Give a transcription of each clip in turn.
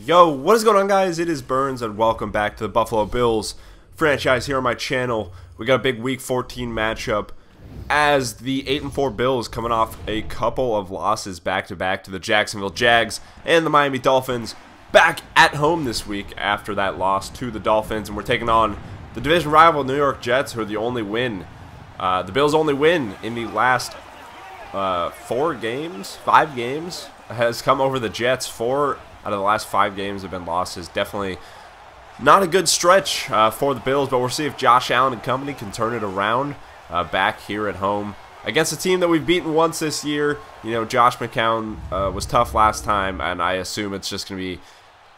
Yo, what is going on, guys? It is Burns, and welcome back to the Buffalo Bills franchise here on my channel. We got a big Week 14 matchup as the 8-4 Bills coming off a couple of losses back-to-back to the Jacksonville Jags and the Miami Dolphins, back at home this week after that loss to the Dolphins, and we're taking on the division rival New York Jets, who are the only win. The Bills' only win in the last 5 games has come over the Jets. 4 out of the last 5 games have been losses. Definitely not a good stretch for the Bills, but we'll see if Josh Allen and company can turn it around back here at home against a team that we've beaten once this year. You know, Josh McCown was tough last time, and I assume it's just going to be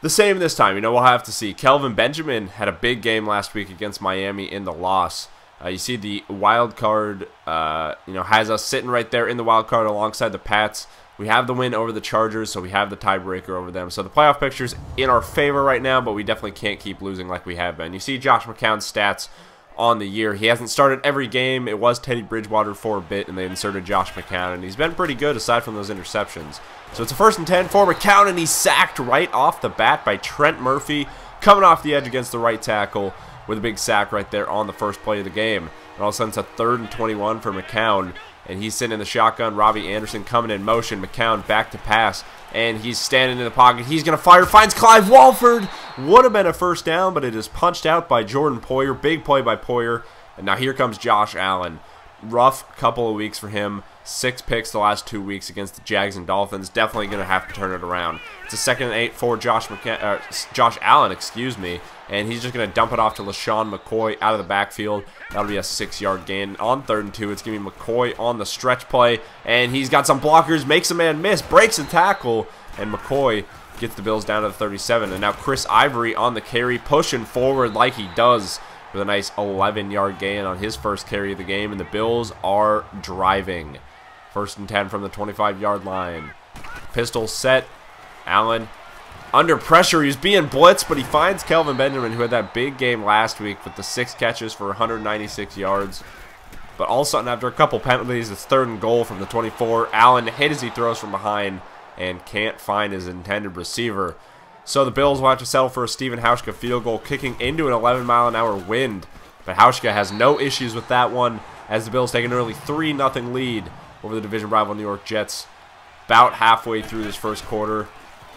the same this time. You know, we'll have to see. Kelvin Benjamin had a big game last week against Miami in the loss. You see the wild card, has us sitting right there in the wild card alongside the Pats. We have the win over the Chargers, so we have the tiebreaker over them. So the playoff picture's in our favor right now, but we definitely can't keep losing like we have been. You see Josh McCown's stats on the year. He hasn't started every game. It was Teddy Bridgewater for a bit, and they inserted Josh McCown, and he's been pretty good aside from those interceptions. So it's a 1st and 10 for McCown, and he's sacked right off the bat by Trent Murphy, coming off the edge against the right tackle with a big sack right there on the first play of the game. And all of a sudden, it's a 3rd and 21 for McCown, and he's sitting in the shotgun. Robbie Anderson coming in motion. McCown back to pass, and he's standing in the pocket. He's going to fire, finds Clive Walford. Would have been a first down, but it is punched out by Jordan Poyer. Big play by Poyer. And now here comes Josh Allen. Rough couple of weeks for him. 6 picks the last 2 weeks against the Jags and Dolphins. Definitely going to have to turn it around. It's a 2nd and 8 for Josh Allen, and he's just going to dump it off to LaShawn McCoy out of the backfield. That'll be a 6-yard gain. On 3rd and 2, it's going to be McCoy on the stretch play, and he's got some blockers, makes a man miss, breaks a tackle, and McCoy gets the Bills down to the 37. And now Chris Ivory on the carry, pushing forward like he does, with a nice 11-yard gain on his first carry of the game, and the Bills are driving. 1st and 10 from the 25-yard line. Pistol set. Allen under pressure. He's being blitzed, but he finds Kelvin Benjamin, who had that big game last week with the 6 catches for 196 yards. But all of a sudden, after a couple penalties, it's 3rd and goal from the 24. Allen hit as he throws from behind and can't find his intended receiver. So the Bills will have to settle for a Stephen Hauschka field goal, kicking into an 11-mile-an-hour wind. But Hauschka has no issues with that one, as the Bills take an early 3-0 lead over the division rival New York Jets about halfway through this first quarter.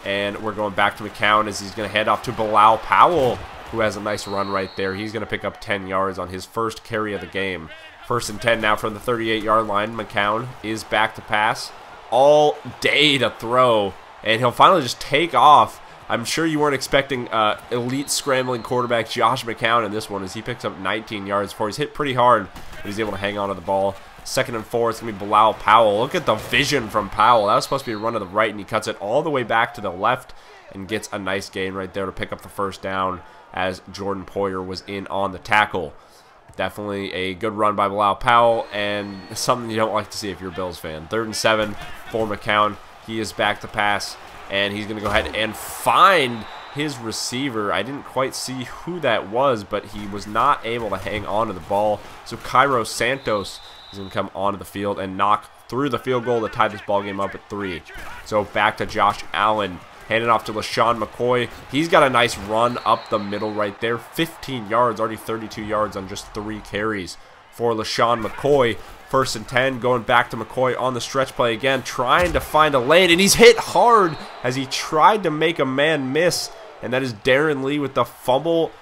And we're going back to McCown as he's going to head off to Bilal Powell, who has a nice run right there. He's going to pick up 10 yards on his first carry of the game. 1st and 10 now from the 38-yard line. McCown is back to pass all day to throw, and he'll finally just take off. I'm sure you weren't expecting elite scrambling quarterback Josh McCown in this one, as he picks up 19 yards before he's hit pretty hard, but he's able to hang on to the ball. 2nd and 4, it's going to be Bilal Powell. Look at the vision from Powell. That was supposed to be a run to the right, and he cuts it all the way back to the left and gets a nice gain right there to pick up the 1st down, as Jordan Poyer was in on the tackle. Definitely a good run by Bilal Powell, and something you don't like to see if you're a Bills fan. 3rd and 7 for McCown. He is back to pass, and he's going to go ahead and find his receiver. I didn't quite see who that was, but he was not able to hang on to the ball. So Cairo Santos is going to come onto the field and knock through the field goal to tie this ball game up at 3. So back to Josh Allen, handing off to LaShawn McCoy. He's got a nice run up the middle right there. 15 yards, already 32 yards on just 3 carries for LaShawn McCoy. 1st and 10, going back to McCoy on the stretch play again, trying to find a lane, and he's hit hard as he tried to make a man miss, and that is Darren Lee with the fumble,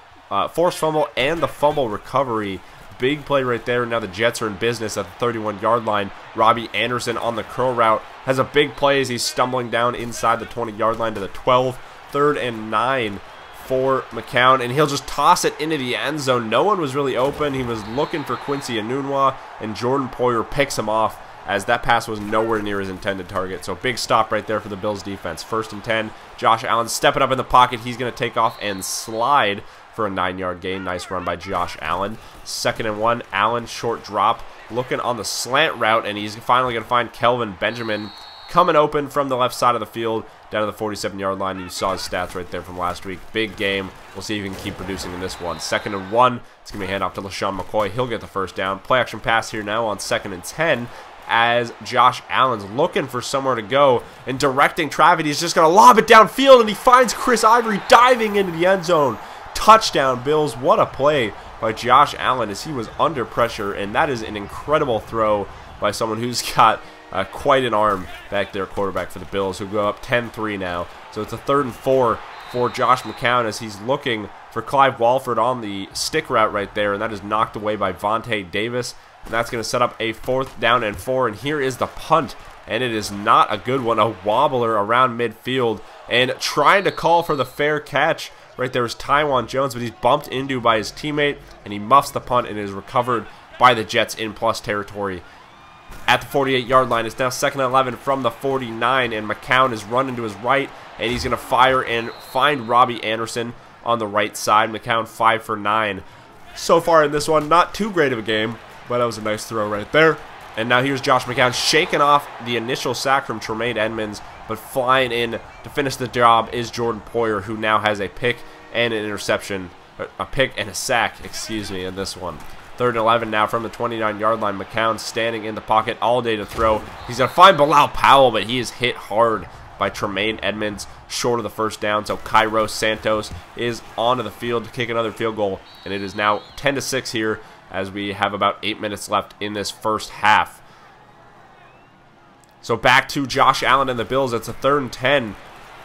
forced fumble, and the fumble recovery. Big play right there. Now the Jets are in business at the 31-yard line. Robbie Anderson on the curl route has a big play as he's stumbling down inside the 20-yard line to the 12. 3rd and 9 for McCown, and he'll just toss it into the end zone. No one was really open. He was looking for Quincy Enunwa, and Jordan Poyer picks him off, as that pass was nowhere near his intended target. So big stop right there for the Bills defense. 1st and 10. Josh Allen stepping up in the pocket. He's going to take off and slide for a 9-yard gain. Nice run by Josh Allen. 2nd and 1. Allen, short drop, looking on the slant route, and he's finally going to find Kelvin Benjamin coming open from the left side of the field down to the 47-yard line. You saw his stats right there from last week. Big game. We'll see if he can keep producing in this one. 2nd and 1. It's going to be a handoff to LaShawn McCoy. He'll get the 1st down. Play action pass here now on 2nd and 10. as Josh Allen's looking for somewhere to go and directing traffic. He's just going to lob it downfield, and he finds Chris Ivory diving into the end zone. Touchdown, Bills. What a play by Josh Allen as he was under pressure, and that is an incredible throw by someone who's got quite an arm back there, quarterback for the Bills, who go up 10-3 now. So it's a 3rd and 4 for Josh McCown as he's looking for Clive Walford on the stick route right there, and that is knocked away by Vontae Davis. And that's going to set up a 4th down and 4, and here is the punt, and it is not a good one. A wobbler around midfield, and trying to call for the fair catch right there is Taiwan Jones, but he's bumped into by his teammate, and he muffs the punt and is recovered by the Jets in plus territory. At the 48-yard line, it's now 2nd and 11 from the 49, and McCown is running to his right, and he's going to fire and find Robbie Anderson on the right side. McCown 5 for 9. So far in this one, not too great of a game, but that was a nice throw right there. And now here's Josh McCown shaking off the initial sack from Tremaine Edmonds, but flying in to finish the job is Jordan Poyer, who now has a pick and an interception, a pick and a sack, excuse me, in this one. 3rd and 11 now from the 29-yard line. McCown standing in the pocket all day to throw. He's going to find Bilal Powell, but he is hit hard by Tremaine Edmonds, short of the 1st down. So Cairo Santos is onto the field to kick another field goal, and it is now 10-6 here as we have about 8 minutes left in this first half. So back to Josh Allen and the Bills. It's a 3rd and 10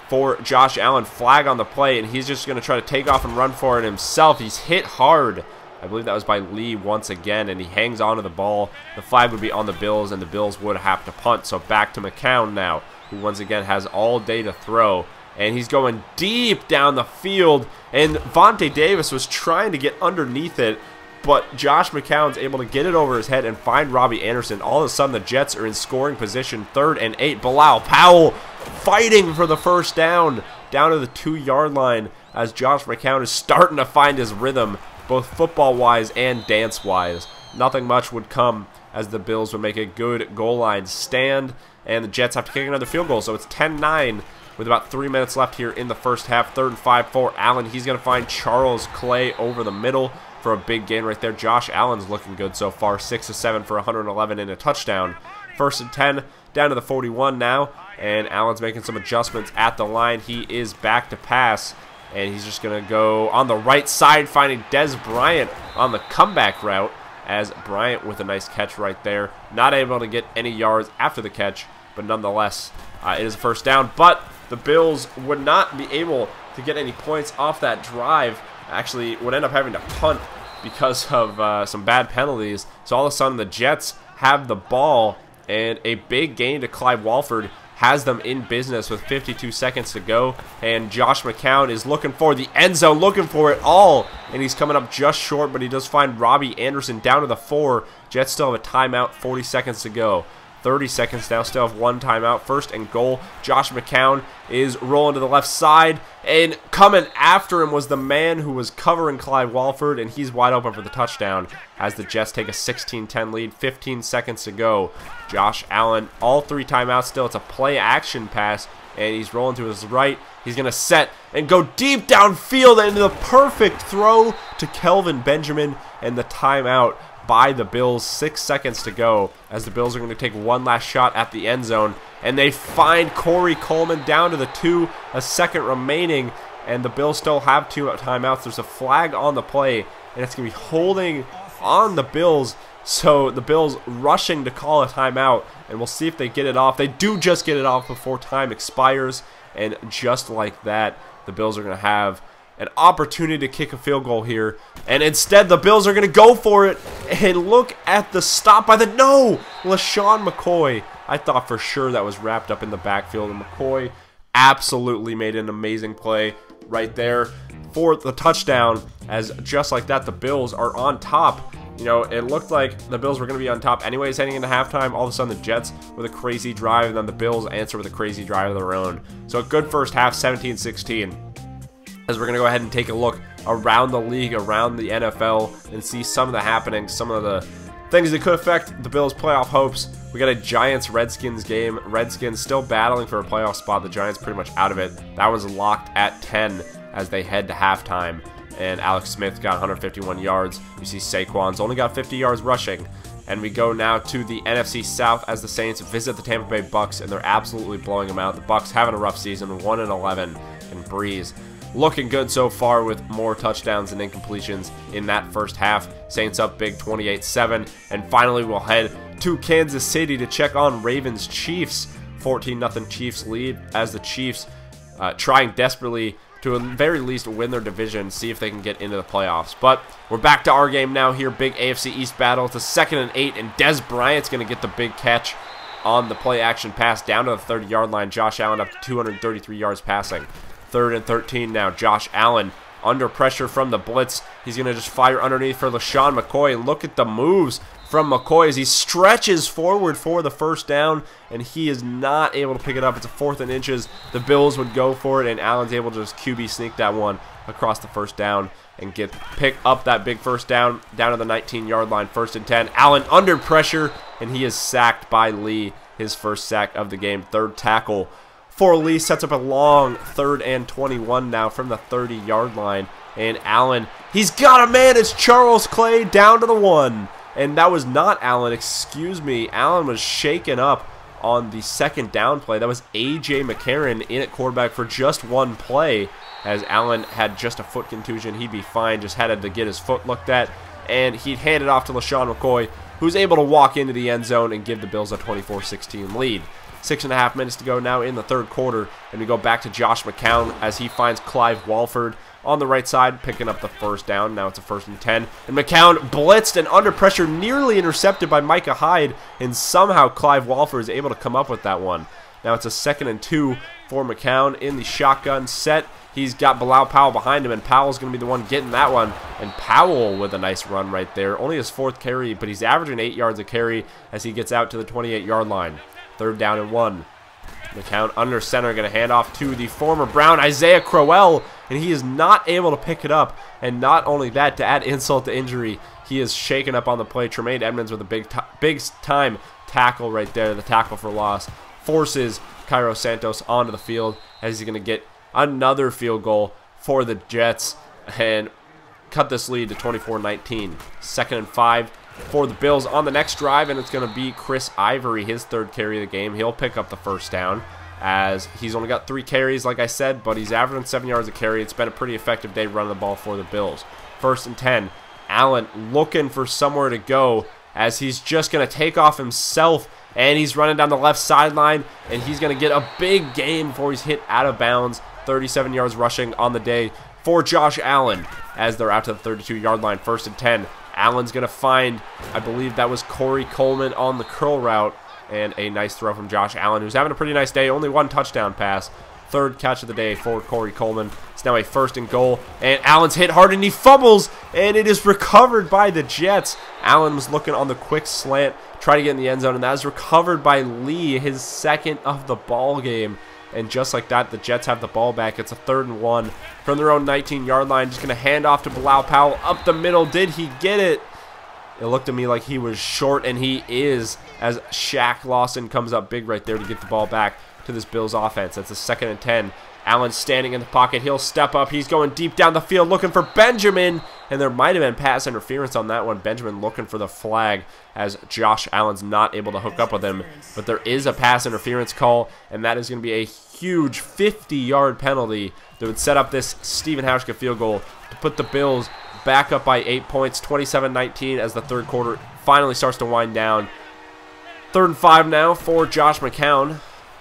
for Josh Allen. Flag on the play, and he's just going to try to take off and run for it himself. He's hit hard. I believe that was by Lee once again, and he hangs onto the ball. The flag would be on the Bills, and the Bills would have to punt. So back to McCown now, who once again has all day to throw. And he's going deep down the field, and Vontae Davis was trying to get underneath it, but Josh McCown's able to get it over his head and find Robbie Anderson. All of a sudden, the Jets are in scoring position, 3rd and 8. Bilal Powell fighting for the 1st down to the 2-yard line as Josh McCown is starting to find his rhythm, both football-wise and dance-wise. Nothing much would come as the Bills would make a good goal line stand, and the Jets have to kick another field goal. So it's 10-9 with about 3 minutes left here in the first half. 3rd and 5 for Allen. He's going to find Charles Clay over the middle for a big gain right there. Josh Allen's looking good so far. 6 of 7 for 111 and a touchdown. 1st and 10 down to the 41 now, and Allen's making some adjustments at the line. He is back to pass, and he's just going to go on the right side, finding Dez Bryant on the comeback route, as Bryant with a nice catch right there. Not able to get any yards after the catch, but nonetheless, it is a 1st down. But the Bills would not be able to get any points off that drive. Actually, would end up having to punt because of some bad penalties. So all of a sudden, the Jets have the ball, and a big gain to Clive Walford has them in business with 52 seconds to go, and Josh McCown is looking for the end zone, looking for it all, and he's coming up just short, but he does find Robbie Anderson down to the 4. Jets still have a timeout, 40 seconds to go. 30 seconds now, still have 1 timeout. 1st and goal. Josh McCown is rolling to the left side, and coming after him was the man who was covering Clive Walford, and he's wide open for the touchdown as the Jets take a 16-10 lead. 15 seconds to go. Josh Allen, all 3 timeouts still. It's a play action pass, and he's rolling to his right. He's going to set and go deep downfield into the perfect throw to Kelvin Benjamin, and the timeout by the Bills. 6 seconds to go as the Bills are going to take one last shot at the end zone, and they find Corey Coleman down to the 2, a second remaining, and the Bills still have 2 timeouts. There's a flag on the play, and it's going to be holding on the Bills, so the Bills rushing to call a timeout, and we'll see if they get it off. They do just get it off before time expires, and just like that, the Bills are going to have an opportunity to kick a field goal here, and instead the Bills are going to go for it, and look at the stop by the, no, LaShawn McCoy. I thought for sure that was wrapped up in the backfield, and McCoy absolutely made an amazing play right there for the touchdown, as just like that, the Bills are on top. You know, it looked like the Bills were going to be on top anyways heading into halftime. All of a sudden, the Jets with a crazy drive, and then the Bills answer with a crazy drive of their own. So a good first half, 17-16. As we're going to go ahead and take a look around the league, around the NFL, and see some of the happenings, some of the things that could affect the Bills' playoff hopes. We got a Giants-Redskins game. Redskins still battling for a playoff spot. The Giants pretty much out of it. That one's locked at 10 as they head to halftime. And Alex Smith got 151 yards. You see Saquon's only got 50 yards rushing. And we go now to the NFC South as the Saints visit the Tampa Bay Bucks, and they're absolutely blowing them out. The Bucks having a rough season, 1-11, and Breeze looking good so far with more touchdowns and incompletions in that first half. Saints up big 28-7, and finally we'll head to Kansas City to check on Ravens Chiefs. 14-0 Chiefs lead as the Chiefs trying desperately to at the very least win their division, see if they can get into the playoffs. But we're back to our game now here. Big AFC East battle. It's a 2nd and 8, and Dez Bryant's going to get the big catch on the play action pass down to the 30-yard line. Josh Allen up to 233 yards passing. 3rd and 13 now. Josh Allen under pressure from the blitz. He's going to just fire underneath for LaShawn McCoy. Look at the moves from McCoy as he stretches forward for the first down, and he is not able to pick it up. It's a 4th and inches. The Bills would go for it, and Allen's able to just QB sneak that one across the first down and pick up that big first down to the 19-yard line. 1st and 10. Allen under pressure, and he is sacked by Lee. His first sack of the game. 3rd tackle for Lee sets up a long 3rd and 21 now from the 30-yard line. And Allen, he's got a man. It's Charles Clay down to the 1. And that was not Allen, excuse me. Allen was shaken up on the 2nd down play. That was A.J. McCarron in at quarterback for just 1 play. As Allen had just a foot contusion, he'd be fine. Just had to get his foot looked at. And he'd hand it off to LaShawn McCoy, who's able to walk into the end zone and give the Bills a 24-16 lead. 6.5 minutes to go now in the 3rd quarter. And we go back to Josh McCown as he finds Clive Walford on the right side, picking up the first down. Now it's a 1st and 10. And McCown blitzed and under pressure, nearly intercepted by Micah Hyde. And somehow Clive Walford is able to come up with that one. Now it's a 2nd and 2 for McCown in the shotgun set. He's got Bilal Powell behind him, and Powell's going to be the one getting that one. And Powell with a nice run right there. Only his 4th carry, but he's averaging 8 yards a carry as he gets out to the 28-yard line. 3rd down and 1. McCown under center, going to hand off to the former Brown, Isaiah Crowell, and he is not able to pick it up. And not only that, to add insult to injury, he is shaken up on the play. Tremaine Edmonds with a big time tackle right there, the tackle for loss, forces Cairo Santos onto the field as he's going to get another field goal for the Jets and cut this lead to 24-19. 2nd and 5 for the Bills on the next drive, and it's going to be Chris Ivory, his 3rd carry of the game. He'll pick up the first down as he's only got 3 carries, like I said, but he's averaging 7 yards a carry. It's been a pretty effective day running the ball for the Bills. 1st and 10. Allen looking for somewhere to go as he's just going to take off himself, and he's running down the left sideline, and he's going to get a big gain before he's hit out of bounds. 37 yards rushing on the day for Josh Allen as they're out to the 32-yard line. 1st and 10. Allen's going to find, I believe that was Corey Coleman on the curl route, and a nice throw from Josh Allen, who's having a pretty nice day. Only 1 touchdown pass. 3rd catch of the day for Corey Coleman. It's now a 1st and goal, and Allen's hit hard, and he fumbles, and it is recovered by the Jets. Allen was looking on the quick slant, trying to get in the end zone, and that is recovered by Lee, his 2nd of the ball game. And just like that, the Jets have the ball back. It's a 3rd and 1 from their own 19-yard line. Just going to hand off to Bilal Powell up the middle. Did he get it? It looked to me like he was short, and he is, as Shaq Lawson comes up big right there to get the ball back to this Bills offense. That's a 2nd and 10. Allen standing in the pocket. He'll step up. He's going deep down the field looking for Benjamin, and there might have been pass interference on that one. Benjamin looking for the flag as Josh Allen's not able to hook up with him. But there is a pass interference call, and that is going to be a huge 50-yard penalty that would set up this Stephen Hauschka field goal to put the Bills back up by 8 points, 27-19 as the 3rd quarter finally starts to wind down. 3rd and 5 now for Josh McCown.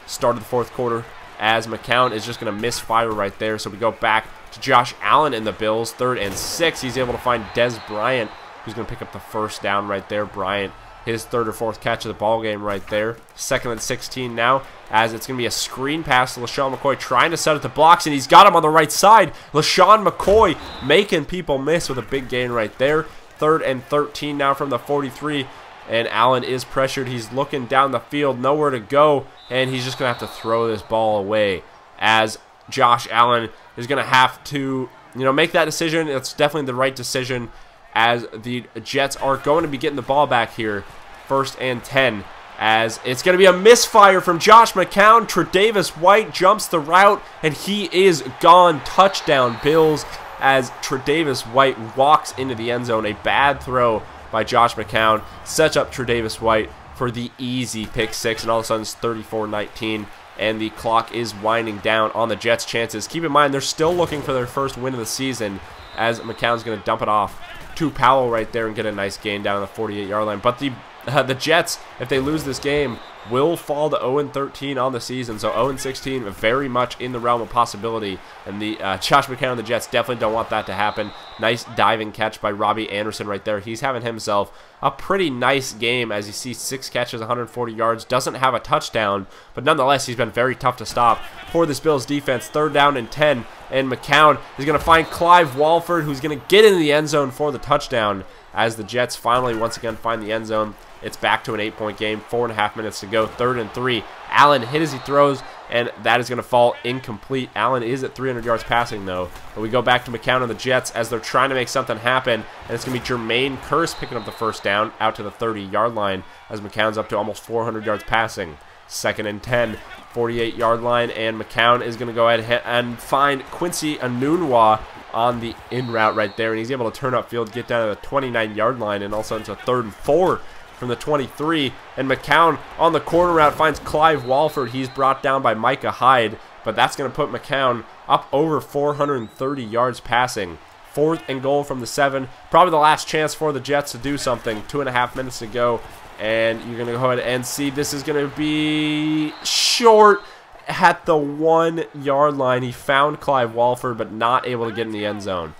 Start of the 4th quarter as McCown is just going to misfire right there. So we go back to Josh Allen in the Bills. 3rd and 6. He's able to find Dez Bryant, who's going to pick up the first down right there. Bryant, his 3rd or 4th catch of the ball game right there. 2nd and 16 now, as it's going to be a screen pass to LaShawn McCoy, trying to set up the blocks, and he's got him on the right side. LaShawn McCoy making people miss with a big gain right there. 3rd and 13 now from the 43, and Allen is pressured. He's looking down the field, nowhere to go, and he's just going to have to throw this ball away as Josh Allen is going to have to, make that decision. It's definitely the right decision as the Jets are going to be getting the ball back here. 1st and 10 as it's going to be a misfire from Josh McCown. Tre'Davious White jumps the route, and he is gone. Touchdown Bills as Tre'Davious White walks into the end zone. A bad throw by by Josh McCown. Sets up Tre'Davious White for the easy pick 6, and all of a sudden it's 34-19. And the clock is winding down on the Jets' chances. Keep in mind, they're still looking for their first win of the season, as McCown's going to dump it off to Powell right there and get a nice gain down on the 48-yard line. But the Jets, if they lose this game, will fall to 0-13 on the season. So 0-16, very much in the realm of possibility. And the Josh McCown and the Jets definitely don't want that to happen. Nice diving catch by Robbie Anderson right there. He's having himself a pretty nice game, as you see, 6 catches, 140 yards. Doesn't have a touchdown, but nonetheless, he's been very tough to stop for this Bills defense. 3rd down and 10, and McCown is going to find Clive Walford, who's going to get into the end zone for the touchdown, as the Jets finally once again find the end zone. It's back to an 8-point game, 4.5 minutes to go, 3rd and 3. Allen hit as he throws, and that is going to fall incomplete. Allen is at 300 yards passing, though. But we go back to McCown and the Jets as they're trying to make something happen, and it's going to be Jermaine Kearse picking up the first down out to the 30-yard line, as McCown's up to almost 400 yards passing. 2nd and 10, 48-yard line, and McCown is going to go ahead and find Quincy Anunwa on the in route right there, and he's able to turn upfield, get down to the 29-yard line, and also into 3rd and 4 from the 23, and McCown on the corner route finds Clive Walford. He's brought down by Micah Hyde, but that's going to put McCown up over 430 yards passing. 4th and goal from the 7, probably the last chance for the Jets to do something. 2.5 minutes to go, and you're going to go ahead and see this is going to be short at the 1-yard line. He found Clive Walford, but not able to get in the end zone.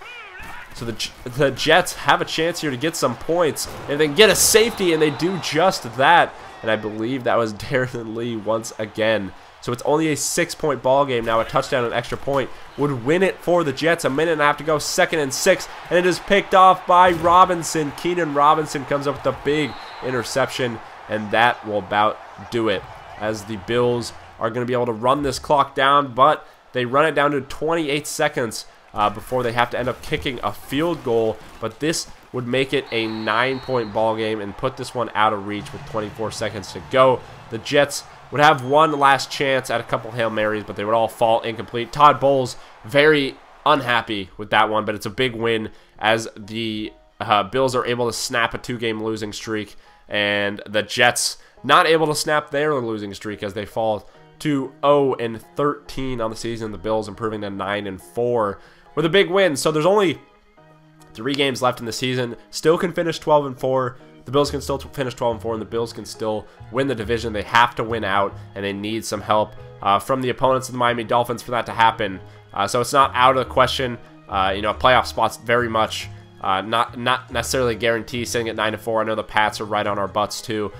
So the Jets have a chance here to get some points, and then get a safety, and they do just that. And I believe that was Darren Lee once again. So it's only a 6-point ball game now. A touchdown and an extra point would win it for the Jets. A minute and a half to go, 2nd and 6, and it is picked off by Robinson. Keenan Robinson comes up with a big interception, and that will about do it, as the Bills are going to be able to run this clock down, but they run it down to 28 seconds. Before they have to end up kicking a field goal, but this would make it a 9-point ball game and put this one out of reach with 24 seconds to go. The Jets would have one last chance at a couple Hail Marys, but they would all fall incomplete. Todd Bowles very unhappy with that one, but it's a big win as the Bills are able to snap a 2-game losing streak, and the Jets not able to snap their losing streak as they fall to 0-13 on the season. The Bills improving to 9-4. With a big win. So there's only 3 games left in the season. Still can finish 12-4. The Bills can still finish 12-4, and the Bills can still win the division. They have to win out, and they need some help from the opponents of the Miami Dolphins for that to happen. So it's not out of the question. Playoff spots very much not necessarily guaranteed. Sitting at 9-4. I know the Pats are right on our butts too.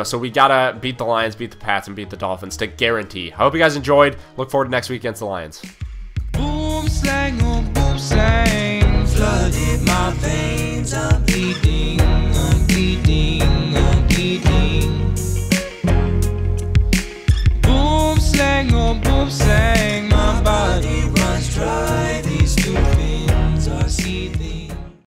So we gotta beat the Lions, beat the Pats, and beat the Dolphins to guarantee. I hope you guys enjoyed. Look forward to next week against the Lions.